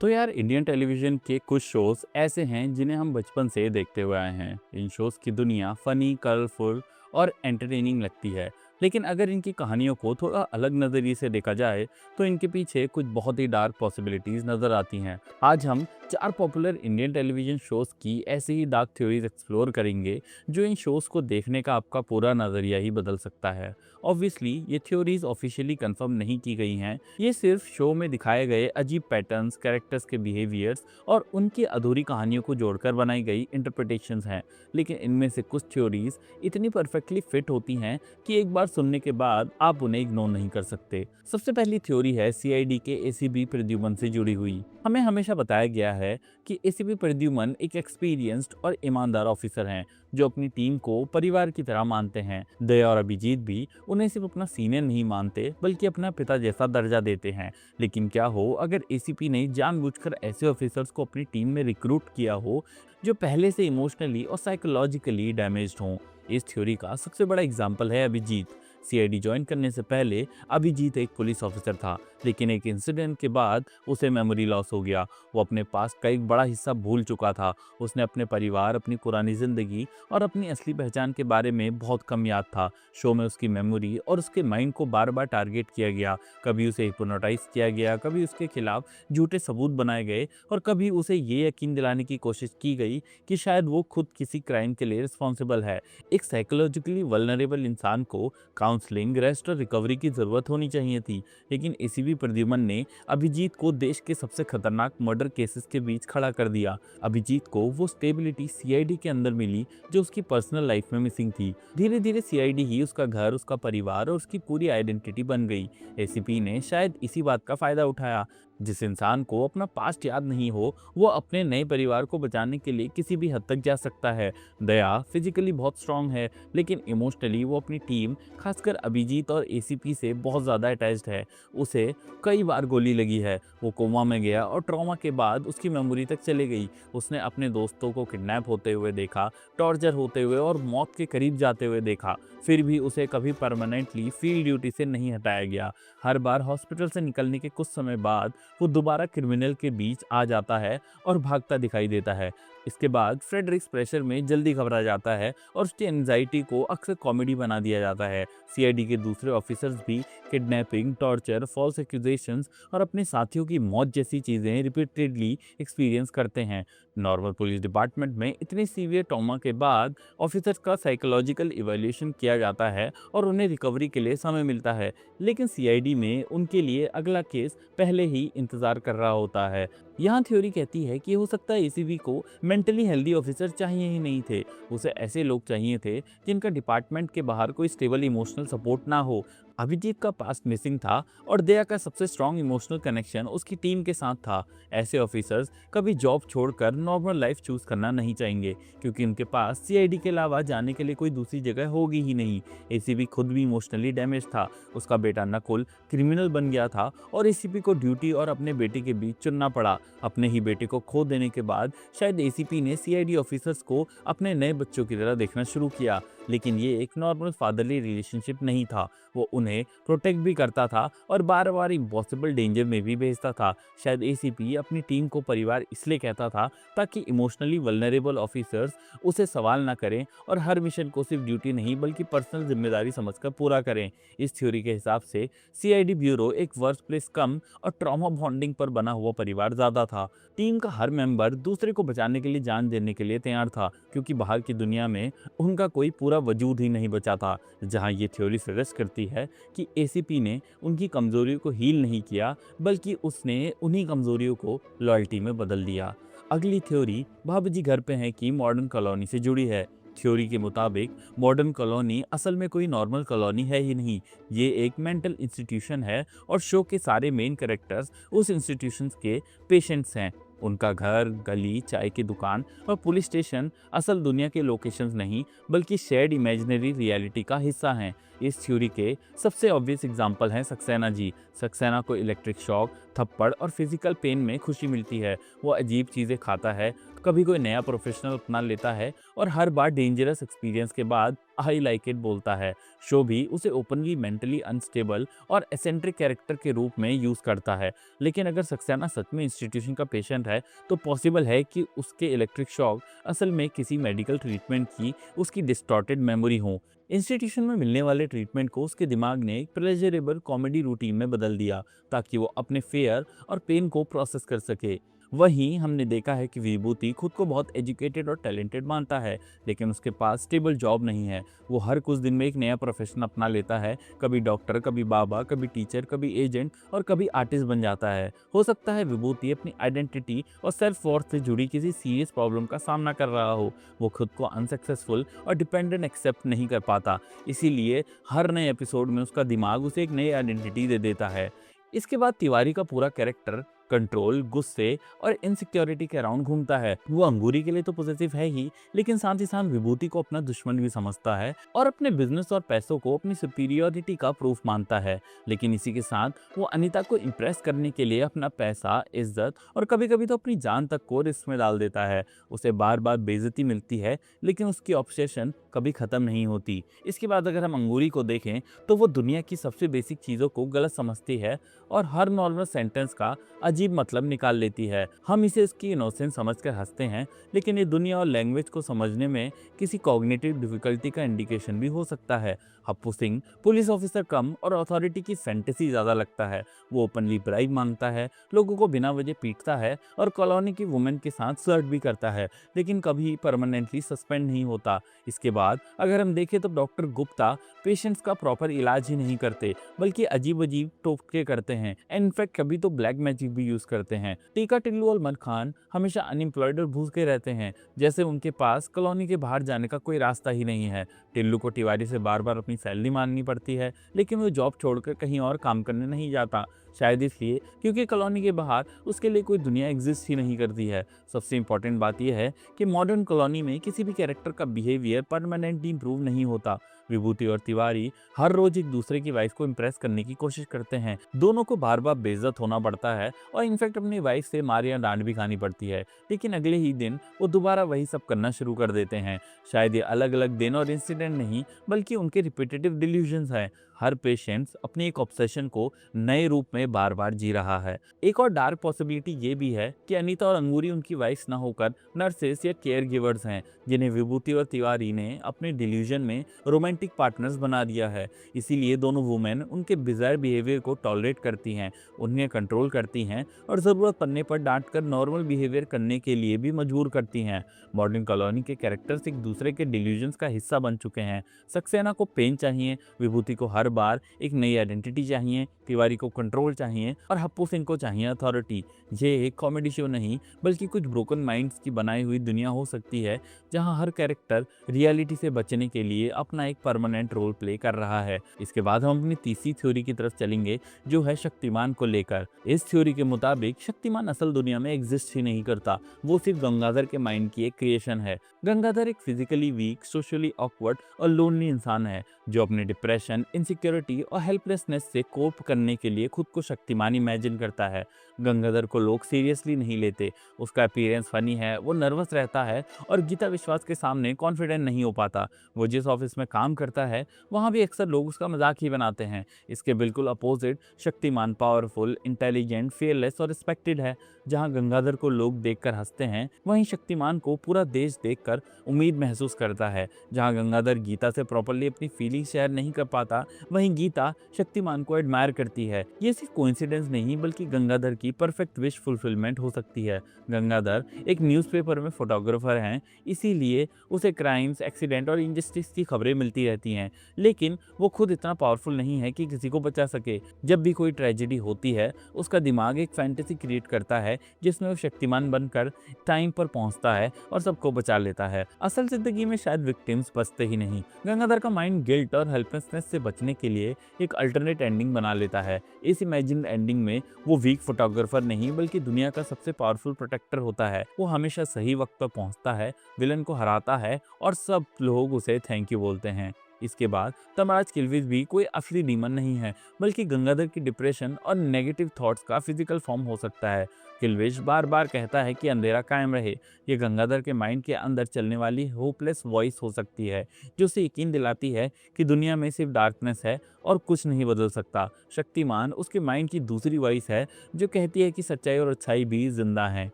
तो यार Indian television के कुछ शोज़ ऐसे हैं जिन्हें हम बचपन से देखते हुए आए हैं। इन शोज़ की दुनिया फ़नी, कलरफुल और एंटरटेनिंग लगती है। लेकिन अगर इनकी कहानियों को थोड़ा अलग नज़रिए से देखा जाए, तो इनके पीछे कुछ बहुत ही डार्क पॉसिबिलिटीज़ नज़र आती हैं। आज हम 4 पॉपुलर इंडियन टेलीविज़न शोज़ की ऐसी ही डार्क थ्योरीज़ एक्सप्लोर करेंगे, जो इन शोज़ को देखने का आपका पूरा नज़रिया ही बदल सकता है। ऑब्वियसली ये थ्योरीज़ ऑफ़िशियली कंफर्म नहीं की गई हैं। ये सिर्फ शो में दिखाए गए अजीब पैटर्न्स, कैरेक्टर्स के बिहेवियर्स और उनकी अधूरी कहानियों को जोड़कर बनाई गई इंटरप्रिटेशंस हैं। लेकिन इनमें से कुछ थ्योरीज इतनी परफेक्टली फिट होती हैं कि एक बार सुनने के बाद आप उन्हें इग्नोर नहीं कर सकते। सबसे पहली थ्योरी है सीआईडी के एसीबी प्रद्युमन से जुड़ी हुई। हमें हमेशा बताया गया है कि एसीबी प्रद्युमन एक एक्सपीरियंस्ड और ईमानदार ऑफिसर हैं जो अपनी टीम को परिवार की तरह मानते हैं। दया और अभिजीत भी उन्हें सिर्फ अपना सीनियर नहीं मानते बल्कि अपना पिता जैसा दर्जा देते हैं। लेकिन क्या हो अगर एसीपी ने जानबूझकर ऐसे ऑफिसर्स को अपनी टीम में रिक्रूट किया हो जो पहले से इमोशनली और साइकोलॉजिकली डैमेज्ड हों। इस थ्योरी का सबसे बड़ा एग्जाम्पल है अभिजीत। सीआईडी ज्वाइन करने से पहले अभिजीत एक पुलिस ऑफिसर था, लेकिन एक इंसिडेंट के बाद उसे मेमोरी लॉस हो गया। वो अपने पास का एक बड़ा हिस्सा भूल चुका था। उसने अपने परिवार, अपनी पुरानी जिंदगी और अपनी असली पहचान के बारे में बहुत कम याद था। शो में उसकी मेमोरी और उसके माइंड को बार बार टारगेट किया गया। कभी उसे हिप्नोटाइज किया गया, कभी उसके खिलाफ झूठे सबूत बनाए गए और कभी उसे ये यकीन दिलाने की कोशिश की गई कि शायद वो खुद किसी क्राइम के लिए रिस्पॉन्सिबल है। एक साइकोलॉजिकली वल्नरेबल इंसान को काउंसलिंग, रेस्ट और रिकवरी की जरूरत होनी चाहिए थी। लेकिन एसीबी प्रद्युमन ने अभिजीत को देश के सबसे खतरनाक मर्डर केसेस के बीच खड़ा कर दिया। अभिजीत को वो स्टेबिलिटी सीआईडी के अंदर मिली जो उसकी पर्सनल लाइफ में मिसिंग थी। धीरे धीरे सीआईडी ही उसका घर, उसका परिवार और उसकी पूरी आइडेंटिटी बन गई। एसीपी ने शायद इसी बात का फायदा उठाया। जिस इंसान को अपना पास्ट याद नहीं हो, वो अपने नए परिवार को बचाने के लिए किसी भी हद तक जा सकता है। दया फिजिकली बहुत स्ट्रांग है, लेकिन इमोशनली वो अपनी टीम, खासकर अभिजीत और एसीपी से बहुत ज़्यादा अटैच्ड है। उसे कई बार गोली लगी है, वो कोमा में गया और ट्रॉमा के बाद उसकी मेमोरी तक चली गई। उसने अपने दोस्तों को किडनैप होते हुए देखा, टॉर्चर होते हुए और मौत के करीब जाते हुए देखा। फिर भी उसे कभी परमानेंटली फील्ड ड्यूटी से नहीं हटाया गया। हर बार हॉस्पिटल से निकलने के कुछ समय बाद वो दोबारा क्रिमिनल के बीच आ जाता है और भागता दिखाई देता है। इसके बाद फ्रेडरिक्स प्रेशर में जल्दी घबरा जाता है और उसकी एंजाइटी को अक्सर कॉमेडी बना दिया जाता है। सीआईडी के दूसरे ऑफिसर्स भी किडनैपिंग, टॉर्चर, फॉल्स एक्यूजेशंस और अपने साथियों की मौत जैसी चीज़ें रिपीटेडली एक्सपीरियंस करते हैं। नॉर्मल पुलिस डिपार्टमेंट में इतनी सीवियर ट्रॉमा के बाद ऑफिसर्स का साइकोलॉजिकल इवैल्यूएशन किया जाता है और उन्हें रिकवरी के लिए समय मिलता है। लेकिन सीआईडी में उनके लिए अगला केस पहले ही इंतजार कर रहा होता है। यहाँ थ्योरी कहती है कि हो सकता है एसीबी को मेंटली हेल्दी ऑफिसर चाहिए ही नहीं थे। उसे ऐसे लोग चाहिए थे जिनका डिपार्टमेंट के बाहर कोई स्टेबल इमोशनल सपोर्ट ना हो। अभिजीत का पास्ट मिसिंग था और दया का सबसे स्ट्रॉन्ग इमोशनल कनेक्शन उसकी टीम के साथ था। ऐसे ऑफिसर्स कभी जॉब छोड़कर नॉर्मल लाइफ चूज करना नहीं चाहेंगे, क्योंकि उनके पास सीआईडी के अलावा जाने के लिए कोई दूसरी जगह होगी ही नहीं। एसीबी खुद भी इमोशनली डैमेज था। उसका बेटा नकुल क्रिमिनल बन गया था और एसीपी को ड्यूटी और अपने बेटे के बीच चुनना पड़ा। अपने ही बेटे को खो देने के बाद शायद एसीपी ने सीआईडी ऑफिसर्स को अपने नए बच्चों की तरह देखना शुरू किया। लेकिन ये एक नॉर्मल फादरली रिलेशनशिप नहीं था। वो उन्हें प्रोटेक्ट भी करता था और बार बार इम्पॉसिबल डेंजर में भी भेजता था। शायद एसीपी अपनी टीम को परिवार इसलिए कहता था ताकि इमोशनली वल्नरेबल ऑफिसर्स उसे सवाल ना करें और हर मिशन को सिर्फ ड्यूटी नहीं बल्कि पर्सनल जिम्मेदारी समझकर पूरा करें। इस थ्योरी के हिसाब से सीआईडी ब्यूरो एक वर्क प्लेस कम और ट्रॉमा बॉन्डिंग पर बना हुआ परिवार ज्यादा था। टीम का हर मेंबर दूसरे को बचाने के लिए जान देने के लिए तैयार था, क्योंकि बाहर की दुनिया में उनका कोई पूरा वजूद ही नहीं बचा था। जहां ये थ्योरी सजेस्ट करती है कि एसीपी ने उनकी कमजोरियों को हील नहीं किया, बल्कि उसने उन्हीं कमजोरियों को लॉयल्टी में बदल दिया। अगली थ्योरी बाबूजी घर पे हैं कि मॉडर्न कॉलोनी से जुड़ी है। थ्योरी के मुताबिक मॉडर्न कॉलोनी असल में कोई नॉर्मल कॉलोनी है ही नहीं। ये एक मेंटल इंस्टीट्यूशन है और शो के सारे मेन कैरेक्टर्स उस इंस्टीट्यूशन के पेशेंट्स हैं। उनका घर, गली, चाय की दुकान और पुलिस स्टेशन असल दुनिया के लोकेशंस नहीं बल्कि शेयर्ड इमेजिनरी रियलिटी का हिस्सा हैं। इस थ्योरी के सबसे ऑब्वियस एग्जांपल हैं सक्सेना जी। सक्सेना को इलेक्ट्रिक शॉक, थप्पड़ और फिजिकल पेन में खुशी मिलती है। वो अजीब चीज़ें खाता है, कभी कोई नया प्रोफेशनल अपना लेता है और हर बार डेंजरस एक्सपीरियंस के बाद आई लाइक इट बोलता है। शो भी उसे ओपनली मेंटली अनस्टेबल और एसेंट्रिक कैरेक्टर के रूप में यूज करता है। लेकिन अगर सक्सेना सच में इंस्टीट्यूशन का पेशेंट है तो पॉसिबल है कि उसके इलेक्ट्रिक शॉक असल में किसी मेडिकल ट्रीटमेंट की उसकी डिस्टॉर्टेड मेमोरी हो। इंस्टीट्यूशन में मिलने वाले ट्रीटमेंट को उसके दिमाग ने एक प्लेजरेबल कॉमेडी रूटीन में बदल दिया ताकि वो अपने फेयर और पेन को प्रोसेस कर सके। वहीं हमने देखा है कि विभूति खुद को बहुत एजुकेटेड और टैलेंटेड मानता है, लेकिन उसके पास स्टेबल जॉब नहीं है। वो हर कुछ दिन में एक नया प्रोफेशन अपना लेता है, कभी डॉक्टर, कभी बाबा, कभी टीचर, कभी एजेंट और कभी आर्टिस्ट बन जाता है। हो सकता है विभूति अपनी आइडेंटिटी और सेल्फ वर्थ से जुड़ी किसी सीरियस प्रॉब्लम का सामना कर रहा हो। वो खुद को अनसक्सेसफुल और डिपेंडेंट एक्सेप्ट नहीं कर पाता, इसीलिए हर नए एपिसोड में उसका दिमाग उसे एक नई आइडेंटिटी दे देता है। इसके बाद तिवारी का पूरा कैरेक्टर कंट्रोल, गुस्से और इनसिक्योरिटी के अराउंड घूमता है। वो अंगूरी के लिए तो पॉजिटिव है ही, लेकिन साथ ही साथ विभूति को अपना दुश्मन भी समझता है और अपने बिजनेस और पैसों को अपनी सुपीरियरिटी का प्रूफ मानता है। लेकिन इसी के साथ वो अनीता को इम्प्रेस करने के लिए अपना पैसा, इज्जत और कभी कभी तो अपनी जान तक को रिस्क में डाल देता है। उसे बार बार बेइज्जती मिलती है, लेकिन उसकी ऑब्सेशन कभी खत्म नहीं होती। इसके बाद अगर हम अंगूरी को देखें तो वो दुनिया की सबसे बेसिक चीज़ों को गलत समझती है और हर नॉर्मल सेंटेंस का अजीब मतलब निकाल लेती है। हम इसे इसकी इनोसेंस समझकर हंसते हैं, लेकिन ये दुनिया और लैंग्वेज को समझने में किसी कॉग्निटिव डिफिकल्टी का इंडिकेशन भी हो सकता है। हप्पू सिंह पुलिस ऑफिसर कम और अथॉरिटी की फैंटेसी ज़्यादा लगता है। वो ओपनली ब्राइब मांगता है, लोगों को बिना वजह पीटता है और कॉलोनी की वुमेन के साथ फ्लर्ट भी करता है, लेकिन कभी परमानेंटली सस्पेंड नहीं होता। इसके बाद अगर हम देखें तो डॉक्टर गुप्ता पेशेंट्स का प्रॉपर इलाज ही नहीं करते, बल्कि अजीब अजीब टोटके करते हैं। इनफैक्ट कभी तो ब्लैक मैजिक भी यूज करते हैं। टीका, टिल्लू और मल खान हमेशा अनएम्प्लॉयड और भूखे रहते हैं, जैसे उनके पास कॉलोनी के बाहर जाने का कोई रास्ता ही नहीं है। टिल्लू को तिवारी से बार बार अपनी सैलरी मांगनी पड़ती है, लेकिन वो जॉब छोड़कर कहीं और काम करने नहीं जाता, शायद इसलिए क्योंकि कॉलोनी के बाहर उसके लिए कोई दुनिया एग्जिस्ट ही नहीं करती है। सबसे इंपॉर्टेंट बात यह है कि मॉडर्न कॉलोनी में किसी भी कैरेक्टर का बिहेवियर परमानेंटली इंप्रूव नहीं होता। विभूति और तिवारी हर रोज एक दूसरे की वाइफ को इम्प्रेस करने की कोशिश करते हैं। दोनों को बार बार बेइज्जत होना पड़ता है और इनफैक्ट अपनी वाइफ से मार या डांट भी खानी पड़ती है, लेकिन अगले ही दिन वो दोबारा वही सब करना शुरू कर देते हैं। शायद ये अलग अलग दिन और इंसिडेंट नहीं, बल्कि उनके रिपीटेटिव डिल्यूजन्स हैं। हर पेशेंट्स अपनी एक ऑब्सेशन को नए रूप में बार बार जी रहा है। एक और डार्क पॉसिबिलिटी ये भी है कि अनीता और अंगूरी उनकी वाइफ्स ना होकर नर्सेस या केयर गिवर्स हैं, जिन्हें विभूति और तिवारी ने अपने डिल्यूजन में रोमांटिक पार्टनर्स बना दिया है। इसीलिए दोनों वुमेन उनके बिजायर बिहेवियर को टॉलरेट करती हैं, उन्हें कंट्रोल करती हैं और ज़रूरत पड़ने पर डांट कर नॉर्मल बिहेवियर करने के लिए भी मजबूर करती हैं। मॉडर्न कॉलोनी के कैरेक्टर्स एक दूसरे के डिल्यूजन्स का हिस्सा बन चुके हैं। सक्सेना को पेन चाहिए, विभूति को हर बार एक नई आइडेंटिटी चाहिए, तिवारी को कंट्रोल चाहिए और हप्पू सिंह को चाहिए अथॉरिटी। ये एक कॉमेडी शो नहीं, बल्कि कुछ ब्रोकन माइंड्स की बनाई हुई दुनिया हो सकती है, जहां हर कैरेक्टर रियलिटी से बचने के लिए अपना एक परमानेंट रोल प्ले कर रहा है। इसके बाद हम अपनी तीसरी थ्योरी की तरफ चलेंगे, जो है शक्तिमान को लेकर। इस थ्योरी के मुताबिक शक्तिमान असल दुनिया में एग्जिस्ट ही नहीं करता, वो सिर्फ गंगाधर के माइंड की एक क्रिएशन है। गंगाधर एक फिजिकली वीक, सोशली ऑकवर्ड और लोनली इंसान है, जो अपने डिप्रेशन, इनसिक्योरिटी और हेल्पलेसनेस से कोप करने के लिए खुद को शक्तिमान इमेजिन करता है। गंगाधर को लोग सीरियसली नहीं लेते, उसका अपीयरेंस फनी है, वो नर्वस रहता है और गीता विश्वास के सामने कॉन्फिडेंट नहीं हो पाता। वो जिस ऑफिस में काम करता है वहाँ भी अक्सर लोग उसका मजाक ही बनाते हैं। इसके बिल्कुल opposite Shaktimaan powerful, intelligent, fearless और रिस्पेक्टेड है। जहाँ गंगाधर को लोग देखकर हंसते हैं, वहीं शक्तिमान को पूरा देश देखकर उम्मीद महसूस करता है। जहाँ गंगाधर गीता से प्रॉपरली अपनी फीलिंग शेयर नहीं कर पाता, वहीं गीता शक्तिमान को एडमायर करती है। ये सिर्फ कोइंसिडेंस नहीं, बल्कि गंगाधर की परफेक्ट विश फुलफिलमेंट हो सकती है। गंगाधर एक न्यूज़पेपर में फोटोग्राफर हैं, इसीलिए उसे क्राइम्स, एक्सीडेंट और इंजस्टिस की खबरें मिलती रहती हैं, लेकिन वो खुद इतना पावरफुल नहीं है कि किसी को बचा सके। जब भी कोई ट्रेजेडी होती है, उसका दिमाग एक फैंटेसी क्रिएट करता है, जिसमें वो शक्तिमान बनकर टाइम पर पहुंचता है और सबको बचा लेता है। असल जिंदगी में शायद विक्टिम्स बचते ही नहीं। गंगाधर का माइंड गिल्ट और हेल्पलेसनेस से बचने के लिए एक अल्टरनेट एंडिंग बना लेता है। इस इमेजिन एंडिंग में वो वीक फोटोग्राफर नहीं, बल्कि दुनिया का सबसे पावरफुल प्रोटेक्टर होता है। वो हमेशा सही वक्त पर पहुंचता है, विलन को हराता है और सब लोग उसे थैंक यू बोलते हैं। इसके बाद तमराज किल्विस भी कोई असली डीमन नहीं है, बल्कि गंगाधर की डिप्रेशन और नेगेटिव थॉट्स का फिजिकल फॉर्म हो सकता है। किल्विश बार बार कहता है कि अंधेरा कायम रहे। ये गंगाधर के माइंड के अंदर चलने वाली होपलेस वॉइस हो सकती है, जो उसे यकीन दिलाती है कि दुनिया में सिर्फ डार्कनेस है और कुछ नहीं बदल सकता। शक्तिमान उसके माइंड की दूसरी वॉइस है, जो कहती है कि सच्चाई और अच्छाई भी जिंदा है।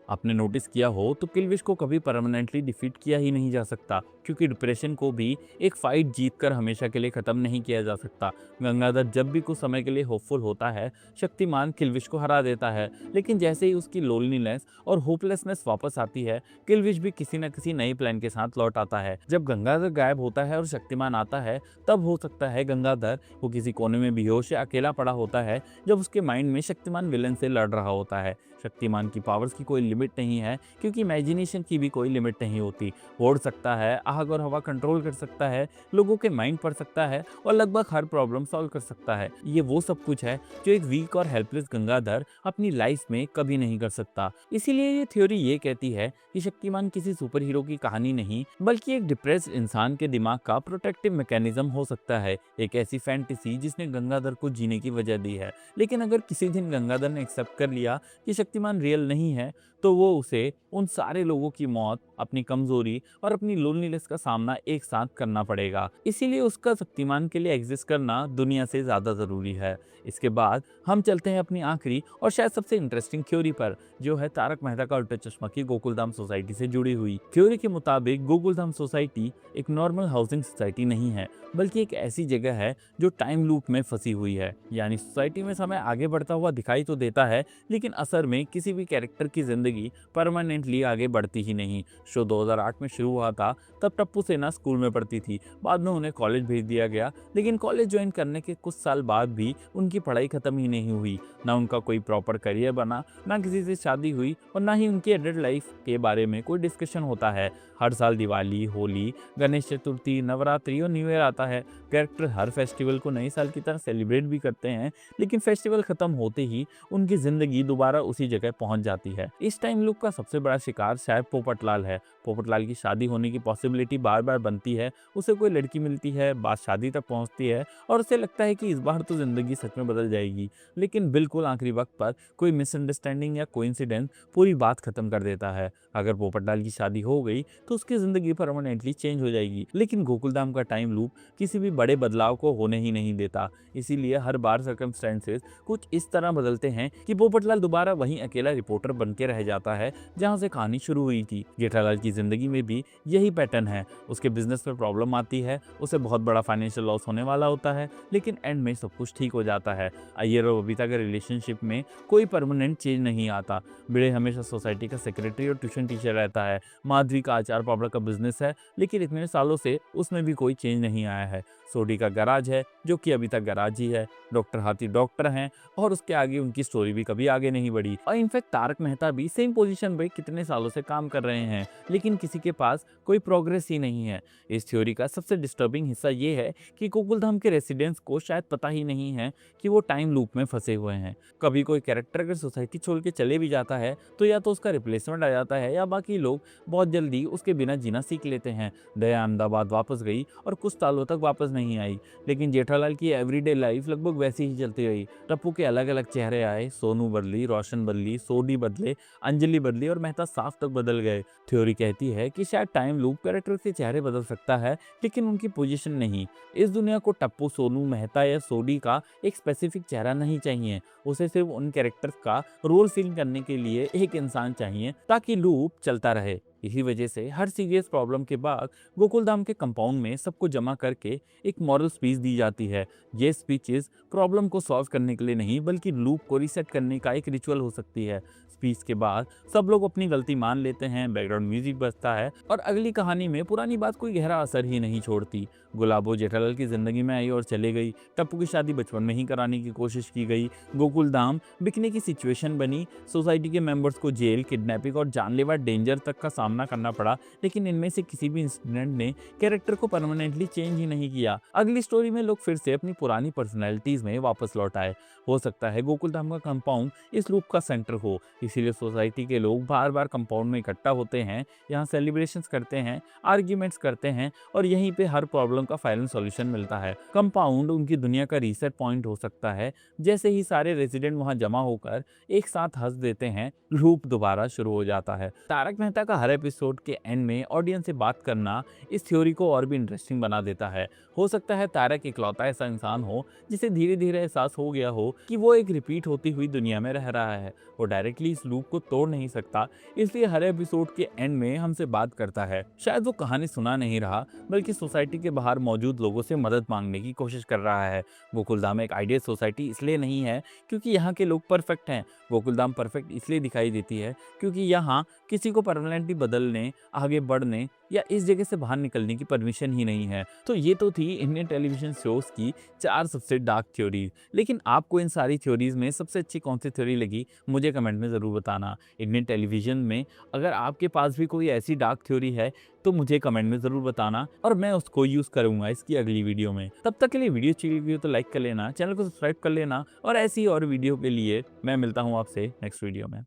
आपने नोटिस किया हो तो किल्विश को कभी परमानेंटली डिफीट किया ही नहीं जा सकता, क्योंकि डिप्रेशन को भी एक फाइट जीतकर हमेशा के लिए खत्म नहीं किया जा सकता। गंगाधर जब भी कुछ समय के लिए होपफुल होता है, शक्तिमान किल्विश को हरा देता है, लेकिन जैसे ही उसकी लोनलीनेस और होपलेसनेस वापस आती है, किल्विश भी किसी न किसी नई प्लान के साथ लौट आता है। जब गंगाधर गायब होता है और शक्तिमान आता है, तब हो सकता है गंगाधर वो किसी कोने में बेहोश या अकेला पड़ा होता है, जब उसके माइंड में शक्तिमान विलन से लड़ रहा होता है। शक्तिमान की पावर्स की कोई लिमिट नहीं है, क्योंकि इमेजिनेशन की भी कोई लिमिट नहीं होती। वो उड़ सकता है, आग और हवा कंट्रोल कर सकता है, लोगों के माइंड पढ़ सकता है और लगभग हर प्रॉब्लम सॉल्व कर सकता है। ये वो सब कुछ है जो एक वीक और हेल्पलेस गंगाधर अपनी लाइफ में कभी नहीं कर सकता। इसीलिए ये थ्योरी ये कहती है कि शक्तिमान किसी सुपर हीरो की कहानी नहीं, बल्कि एक डिप्रेस्ड इंसान के दिमाग का प्रोटेक्टिव मैकेनिज्म हो सकता है, एक ऐसी फैंटेसी जिसने गंगाधर को जीने की वजह दी है। लेकिन अगर किसी दिन गंगाधर ने एक्सेप्ट कर लिया कि शक्तिमान रियल नहीं है, तो वो उसे उन सारे लोगों की मौत, अपनी कमजोरी और अपनी लोनलीनेस का सामना एक साथ करना पड़ेगा। इसीलिए उसका शक्तिमान के लिए एग्जिस्ट करना दुनिया से ज्यादा जरूरी है। इसके बाद हम चलते हैं अपनी आखिरी और शायद सबसे इंटरेस्टिंग थ्योरी पर, जो है तारक मेहता का उल्टा चश्मा की गोकुलधाम सोसाइटी से जुड़ी हुई। थ्योरी के मुताबिक गोकुलधाम सोसाइटी एक नॉर्मल हाउसिंग सोसाइटी नहीं है, बल्कि एक ऐसी जगह है जो टाइम लूप में फंसी हुई है। यानी सोसाइटी में समय आगे बढ़ता हुआ दिखाई तो देता है, लेकिन असर में किसी भी कैरेक्टर की जिंदगी परमानेंटली आगे बढ़ती ही नहीं। शो 2008 में शुरू हुआ था, तब टप्पू सेना स्कूल में पढ़ती थी। बाद में उन्हें कॉलेज भेज दिया गया, लेकिन कॉलेज ज्वाइन करने के कुछ साल बाद भी उनकी पढ़ाई खत्म ही नहीं हुई। ना उनका कोई प्रॉपर करियर बना, ना किसी से शादी हुई और ना ही उनकी एडल्ट लाइफ के बारे में कोई डिस्कशन होता है। हर साल दिवाली, होली, गणेश चतुर्थी, नवरात्रि और न्यू ईयर आता है। कैरेक्टर हर फेस्टिवल को नए साल की तरह सेलिब्रेट भी करते हैं, लेकिन फेस्टिवल खत्म होते ही उनकी जिंदगी दोबारा उसी जगह पहुंच जाती है। इस टाइम लूप का सबसे बड़ा शिकार शायद पोपटलाल है। पोपटलाल की शादी होने की पॉसिबिलिटी बार बार बनती है, उसे कोई लड़की मिलती है, बात शादी तक पहुंचती है और उसे लगता है कि इस बार तो जिंदगी सच में बदल जाएगी। लेकिन बिल्कुल आखिरी वक्त पर कोई मिसअंडरस्टैंडिंग या कोइंसिडेंस पूरी बात खत्म कर देता है। अगर पोपटलाल की शादी हो गई तो उसकी जिंदगी परमानेंटली चेंज हो जाएगी, लेकिन गोकुलधाम का टाइम लूप किसी भी बड़े बदलाव को होने ही नहीं देता। इसीलिए हर बार सर्कमस्टेंसेस कुछ इस तरह बदलते हैं कि पोपटलाल दोबारा वहीं अकेला रिपोर्टर बन के रह जाता है जहां से कहानी शुरू हुई थी। जेठालाल की जिंदगी में भी यही पैटर्न है। उसके बिजनेस में प्रॉब्लम आती है, उसे बहुत बड़ा फाइनेंशियल लॉस होने वाला होता है, लेकिन एंड में सब कुछ ठीक हो जाता है। अय्यर और बबीता के रिलेशनशिप में कोई परमानेंट चेंज नहीं आता। भिड़े हमेशा सोसाइटी का सेक्रेटरी और ट्यूशन टीचर रहता है। माधवी का अचार पापड़ का बिजनेस है, लेकिन इतने सालों से उसमें भी कोई चेंज नहीं आया है। सोडी का गराज है, जो कि अभी तक गराज ही है। डॉक्टर हाथी डॉक्टर हैं और उसके आगे उनकी स्टोरी भी कभी आगे नहीं बढ़ी। और इनफैक्ट तारक मेहता भी सेम पोजीशन पे कितने सालों से काम कर रहे हैं, लेकिन किसी के पास कोई प्रोग्रेस ही नहीं है। इस थ्योरी का सबसे डिस्टर्बिंग हिस्सा ये है कि गोकुलधाम के रेसिडेंट्स को शायद पता ही नहीं है कि वो टाइम लूप में फंसे हुए हैं। कभी कोई कैरेक्टर अगर सोसाइटी छोड़ के चले भी जाता है, तो या तो उसका रिप्लेसमेंट आ जाता है या बाकी लोग बहुत जल्दी उसके बिना जीना सीख लेते हैं। दया अहमदाबाद वापस गई और कुछ सालों तक वापस नहीं आई, लेकिन जेठालाल की एवरीडे लाइफ लगभग वैसी ही चलती रही। टप्पू के अलग अलग चेहरे आए, सोनू बदली, रोशन बदली, सोडी बदले, अंजलि बदली और मेहता साफ तक बदल गए। थ्योरी कहती है कि शायद टाइम लूप कैरेक्टर के चेहरे बदल सकता है, लेकिन उनकी पोजीशन नहीं। इस दुनिया को टप्पू, सोनू, मेहता या सोडी का एक स्पेसिफिक चेहरा नहीं चाहिए। उसे सिर्फ उन कैरेक्टर्स का रोल फिल करने के लिए एक इंसान चाहिए, ताकि लूप चलता रहे। इसी वजह से हर सीरियस प्रॉब्लम के बाद गोकुलधाम के कंपाउंड में सबको जमा करके एक मॉरल स्पीच दी जाती है। ये स्पीचेस प्रॉब्लम को सॉल्व करने के लिए नहीं, बल्कि लूप को रीसेट करने का एक रिचुअल हो सकती है। स्पीच के बाद सब लोग अपनी गलती मान लेते हैं, बैकग्राउंड म्यूजिक बजता है और अगली कहानी में पुरानी बात कोई गहरा असर ही नहीं छोड़ती। गुलाबो जेठालाल की जिंदगी में आई और चले गई। टप्पू की शादी बचपन में ही कराने की कोशिश की गई। गोकुलधाम बिकने की सिचुएशन बनी। सोसाइटी के मेंबर्स को जेल, किडनैपिंग और जानलेवा डेंजर तक का सामना सामना करना पड़ा, लेकिन इनमें से किसी भी इंसिडेंट ने कैरेक्टर को परमानेंटली चेंज ही नहीं किया। अगली स्टोरी में लोग फिर से अपनी पुरानी पर्सनैलिटीज में वापस लौट आए। हो सकता है गोकुलधाम का कंपाउंड इस लूप का सेंटर हो, इसीलिए सोसाइटी के लोग बार बार कंपाउंड में इकट्ठा होते हैं, यहाँ सेलिब्रेशंस करते हैं, आर्ग्यूमेंट्स करते हैं और यहीं पे हर प्रॉब्लम का फाइनल सॉल्यूशन मिलता है। कंपाउंड उनकी दुनिया का रीसेट पॉइंट हो सकता है। जैसे ही सारे रेजिडेंट वहां जमा होकर एक साथ हंस देते हैं, लूप दोबारा शुरू हो जाता है। तारक मेहता का हर एपिसोड के एंड में ऑडियंस से बात करना इस थ्योरी को और भी इंटरेस्टिंग बना देता है। हो सकता है तारक इकलौता ऐसा इंसान हो जिसे धीरे धीरे एहसास हो गया हो कि वो एक रिपीट होती हुई दुनिया में रह रहा है। वो डायरेक्टली इस लूप को तोड़ नहीं सकता, इसलिए हर एपिसोड के एंड में हमसे बात करता है। शायद वो कहानी सुना नहीं रहा, बल्कि सोसाइटी के बाहर मौजूद लोगों से मदद मांगने की कोशिश कर रहा है। गोकुलधाम एक आइडियल सोसाइटी इसलिए नहीं है क्योंकि यहाँ के लोग परफेक्ट हैं। गोकुलधाम परफेक्ट इसलिए दिखाई देती है क्योंकि यहाँ किसी को परमानेंटली बदलने, आगे बढ़ने या इस जगह से बाहर निकलने की परमिशन ही नहीं है। तो ये तो थी इंडियन टेलीविजन शोज की 4 सबसे डार्क थ्योरीज। लेकिन आपको इन सारी थ्योरीज में सबसे अच्छी कौन सी थ्योरी लगी, मुझे कमेंट में ज़रूर बताना। इंडियन टेलीविजन में अगर आपके पास भी कोई ऐसी डार्क थ्योरी है तो मुझे कमेंट में ज़रूर बताना और मैं उसको यूज़ करूँगा इसकी अगली वीडियो में। तब तक के लिए वीडियो अच्छी लगी हो तो लाइक कर लेना, चैनल को सब्सक्राइब कर लेना और ऐसी और वीडियो के लिए मैं मिलता हूँ आपसे नेक्स्ट वीडियो में।